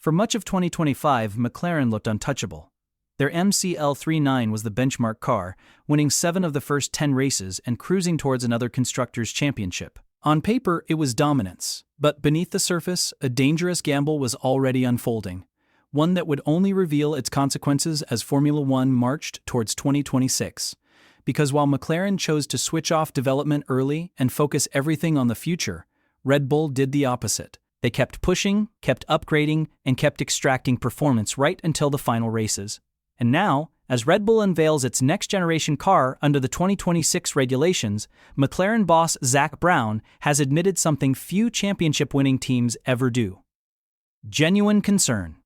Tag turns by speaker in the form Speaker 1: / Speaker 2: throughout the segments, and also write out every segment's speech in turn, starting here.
Speaker 1: For much of 2025, McLaren looked untouchable. Their MCL39 was the benchmark car, winning 7 of the first 10 races and cruising towards another Constructors Championship. On paper, it was dominance, but beneath the surface, a dangerous gamble was already unfolding, one that would only reveal its consequences as Formula One marched towards 2026. Because while McLaren chose to switch off development early and focus everything on the future, Red Bull did the opposite. They kept pushing, kept upgrading, and kept extracting performance right until the final races. And now, as Red Bull unveils its next-generation car under the 2026 regulations, McLaren boss Zak Brown has admitted something few championship-winning teams ever do: genuine concern.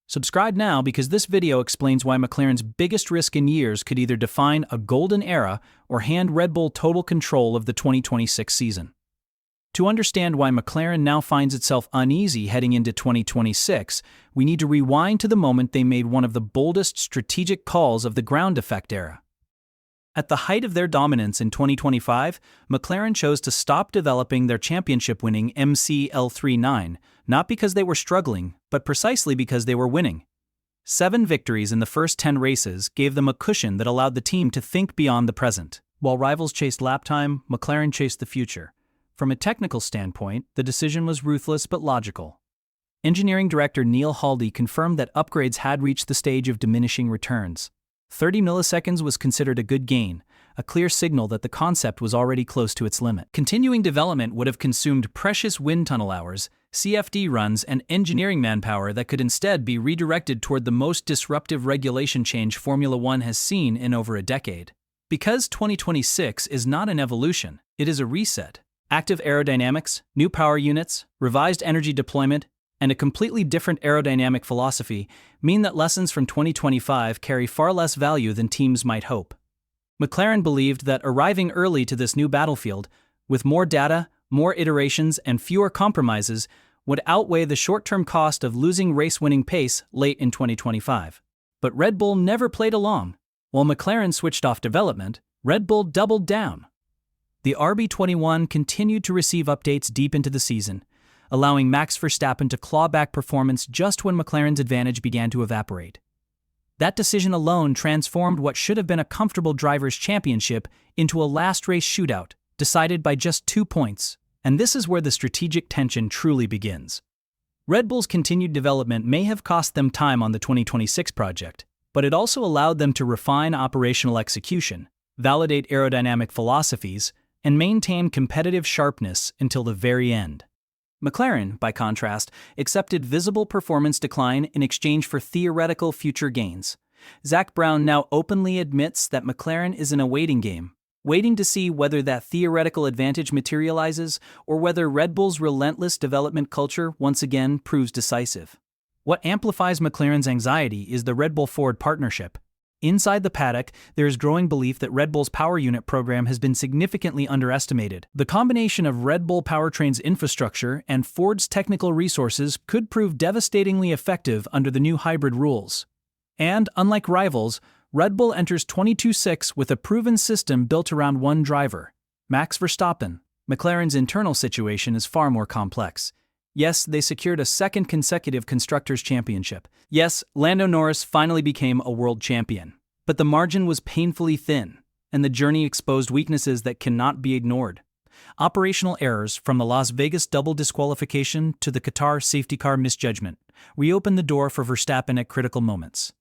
Speaker 1: Subscribe now because this video explains why McLaren's biggest risk in years could either define a golden era or hand Red Bull total control of the 2026 season. To understand why McLaren now finds itself uneasy heading into 2026, we need to rewind to the moment they made one of the boldest strategic calls of the ground effect era. At the height of their dominance in 2025, McLaren chose to stop developing their championship-winning MCL39, not because they were struggling, but precisely because they were winning. 7 victories in the first 10 races gave them a cushion that allowed the team to think beyond the present. While rivals chased lap time, McLaren chased the future. From a technical standpoint, the decision was ruthless but logical. Engineering director Neil Haldy confirmed that upgrades had reached the stage of diminishing returns. 30 milliseconds was considered a good gain, a clear signal that the concept was already close to its limit. Continuing development would have consumed precious wind tunnel hours, CFD runs, and engineering manpower that could instead be redirected toward the most disruptive regulation change Formula One has seen in over a decade. Because 2026 is not an evolution, it is a reset. Active aerodynamics, new power units, revised energy deployment, and a completely different aerodynamic philosophy mean that lessons from 2025 carry far less value than teams might hope. McLaren believed that arriving early to this new battlefield, with more data, more iterations, and fewer compromises, would outweigh the short-term cost of losing race-winning pace late in 2025. But Red Bull never played along. While McLaren switched off development, Red Bull doubled down. The RB21 continued to receive updates deep into the season, allowing Max Verstappen to claw back performance just when McLaren's advantage began to evaporate. That decision alone transformed what should have been a comfortable drivers' championship into a last-race shootout, decided by just 2 points. And this is where the strategic tension truly begins. Red Bull's continued development may have cost them time on the 2026 project, but it also allowed them to refine operational execution, validate aerodynamic philosophies, and maintain competitive sharpness until the very end. McLaren, by contrast, accepted visible performance decline in exchange for theoretical future gains. Zak Brown now openly admits that McLaren is in a waiting game, waiting to see whether that theoretical advantage materializes or whether Red Bull's relentless development culture once again proves decisive. What amplifies McLaren's anxiety is the Red Bull-Ford partnership. Inside the paddock, there is growing belief that Red Bull's power unit program has been significantly underestimated. The combination of Red Bull powertrain's infrastructure and Ford's technical resources could prove devastatingly effective under the new hybrid rules. And, unlike rivals, Red Bull enters 2026 with a proven system built around one driver, Max Verstappen. McLaren's internal situation is far more complex. Yes, they secured a second consecutive Constructors Championship. Yes, Lando Norris finally became a world champion. But the margin was painfully thin, and the journey exposed weaknesses that cannot be ignored. Operational errors, from the Las Vegas double disqualification to the Qatar safety car misjudgment, reopened the door for Verstappen at critical moments.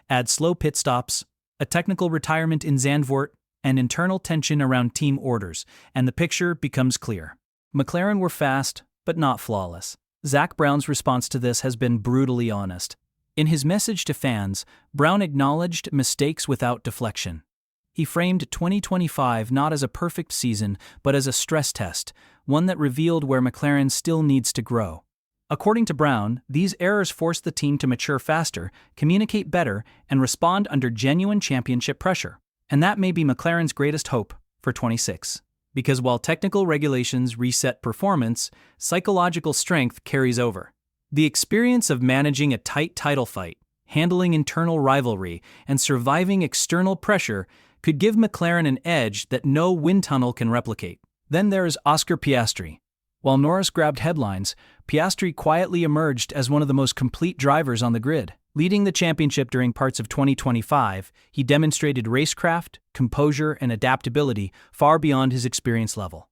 Speaker 1: Add slow pit stops, a technical retirement in Zandvoort, and internal tension around team orders, and the picture becomes clear. McLaren were fast, but not flawless. Zak Brown's response to this has been brutally honest. In his message to fans, Brown acknowledged mistakes without deflection. He framed 2025 not as a perfect season, but as a stress test, one that revealed where McLaren still needs to grow. According to Brown, these errors forced the team to mature faster, communicate better, and respond under genuine championship pressure. And that may be McLaren's greatest hope for 26. Because while technical regulations reset performance, psychological strength carries over. The experience of managing a tight title fight, handling internal rivalry, and surviving external pressure could give McLaren an edge that no wind tunnel can replicate. Then there is Oscar Piastri. While Norris grabbed headlines, Piastri quietly emerged as one of the most complete drivers on the grid. Leading the championship during parts of 2025, he demonstrated racecraft, composure, and adaptability far beyond his experience level.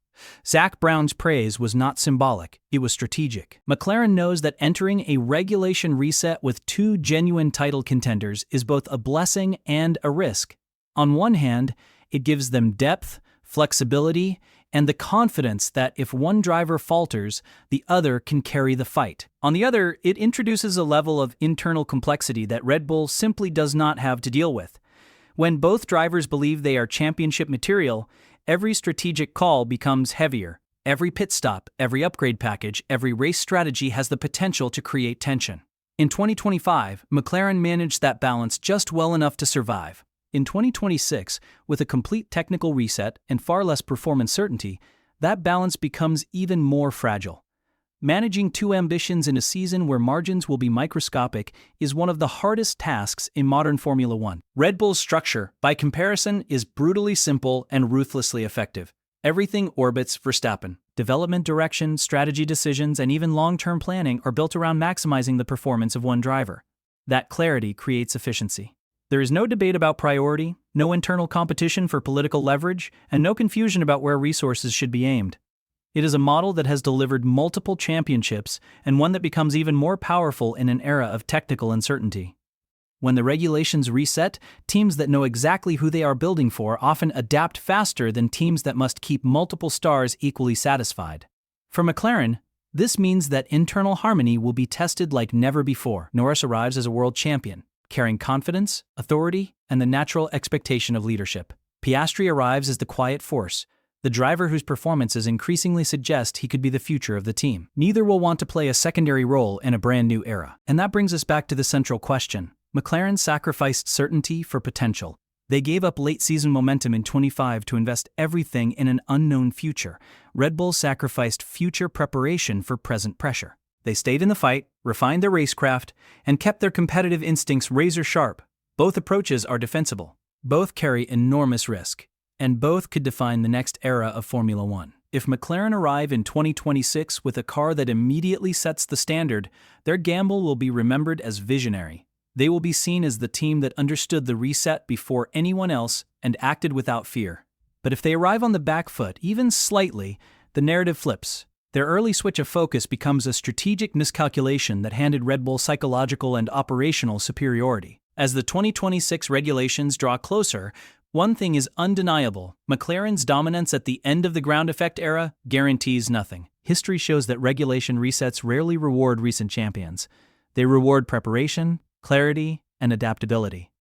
Speaker 1: Zak Brown's praise was not symbolic, it was strategic. McLaren knows that entering a regulation reset with two genuine title contenders is both a blessing and a risk. On one hand, it gives them depth, flexibility, and the confidence that if one driver falters, the other can carry the fight. On the other, it introduces a level of internal complexity that Red Bull simply does not have to deal with. When both drivers believe they are championship material, every strategic call becomes heavier. Every pit stop, every upgrade package, every race strategy has the potential to create tension. In 2025, McLaren managed that balance just well enough to survive. In 2026, with a complete technical reset and far less performance certainty, that balance becomes even more fragile. Managing two ambitions in a season where margins will be microscopic is one of the hardest tasks in modern Formula One. Red Bull's structure, by comparison, is brutally simple and ruthlessly effective. Everything orbits Verstappen. Development direction, strategy decisions, and even long-term planning are built around maximizing the performance of one driver. That clarity creates efficiency. There is no debate about priority, no internal competition for political leverage, and no confusion about where resources should be aimed. It is a model that has delivered multiple championships and one that becomes even more powerful in an era of technical uncertainty. When the regulations reset, teams that know exactly who they are building for often adapt faster than teams that must keep multiple stars equally satisfied. For McLaren, this means that internal harmony will be tested like never before. Norris arrives as a world champion, carrying confidence, authority, and the natural expectation of leadership. Piastri arrives as the quiet force, the driver whose performances increasingly suggest he could be the future of the team. Neither will want to play a secondary role in a brand new era. And that brings us back to the central question. McLaren sacrificed certainty for potential. They gave up late-season momentum in 25 to invest everything in an unknown future. Red Bull sacrificed future preparation for present pressure. They stayed in the fight, refined their racecraft, and kept their competitive instincts razor-sharp. Both approaches are defensible. Both carry enormous risk. And both could define the next era of Formula One. If McLaren arrive in 2026 with a car that immediately sets the standard, their gamble will be remembered as visionary. They will be seen as the team that understood the reset before anyone else and acted without fear. But if they arrive on the back foot, even slightly, the narrative flips. Their early switch of focus becomes a strategic miscalculation that handed Red Bull psychological and operational superiority. As the 2026 regulations draw closer, one thing is undeniable: McLaren's dominance at the end of the ground effect era guarantees nothing. History shows that regulation resets rarely reward recent champions. They reward preparation, clarity, and adaptability.